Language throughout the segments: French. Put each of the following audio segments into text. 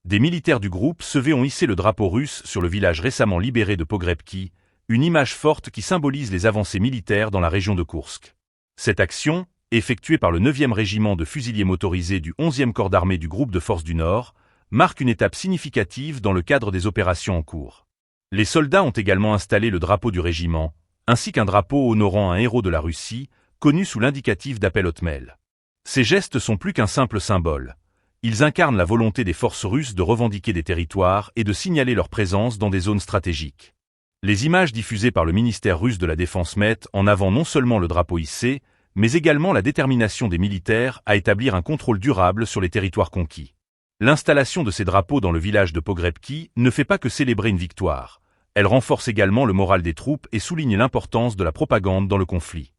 Des militaires du groupe SV ont hissé le drapeau russe sur le village récemment libéré de Pogrebki, une image forte qui symbolise les avancées militaires dans la région de Koursk. Cette action, effectuée par le 9e régiment de fusiliers motorisés du 11e corps d'armée du groupe de forces du Nord, marque une étape significative dans le cadre des opérations en cours. Les soldats ont également installé le drapeau du régiment, ainsi qu'un drapeau honorant un héros de la Russie, connu sous l'indicatif d'appel Otmel. Ces gestes sont plus qu'un simple symbole. Ils incarnent la volonté des forces russes de revendiquer des territoires et de signaler leur présence dans des zones stratégiques. Les images diffusées par le ministère russe de la Défense mettent en avant non seulement le drapeau hissé, mais également la détermination des militaires à établir un contrôle durable sur les territoires conquis. L'installation de ces drapeaux dans le village de Pogrebki ne fait pas que célébrer une victoire. Elle renforce également le moral des troupes et souligne l'importance de la propagande dans le conflit.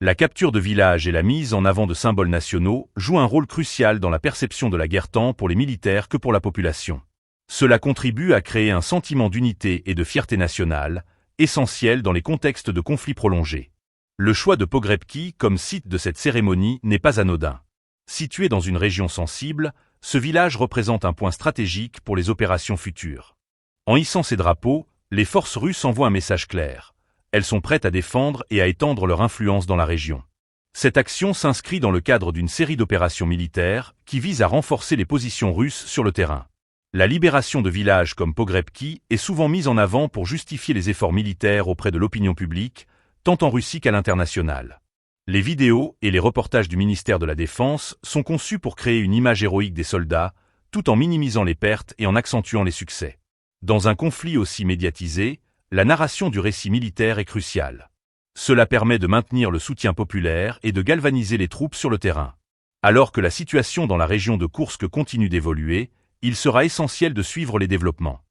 La capture de villages et la mise en avant de symboles nationaux jouent un rôle crucial dans la perception de la guerre tant pour les militaires que pour la population. Cela contribue à créer un sentiment d'unité et de fierté nationale, essentiel dans les contextes de conflits prolongés. Le choix de Pogrebki comme site de cette cérémonie n'est pas anodin. Situé dans une région sensible, ce village représente un point stratégique pour les opérations futures. En hissant ces drapeaux, les forces russes envoient un message clair. Elles sont prêtes à défendre et à étendre leur influence dans la région. Cette action s'inscrit dans le cadre d'une série d'opérations militaires qui visent à renforcer les positions russes sur le terrain. La libération de villages comme Pogrebki est souvent mise en avant pour justifier les efforts militaires auprès de l'opinion publique, tant en Russie qu'à l'international. Les vidéos et les reportages du ministère de la Défense sont conçus pour créer une image héroïque des soldats, tout en minimisant les pertes et en accentuant les succès. Dans un conflit aussi médiatisé, la narration du récit militaire est cruciale. Cela permet de maintenir le soutien populaire et de galvaniser les troupes sur le terrain. Alors que la situation dans la région de Koursk continue d'évoluer, il sera essentiel de suivre les développements.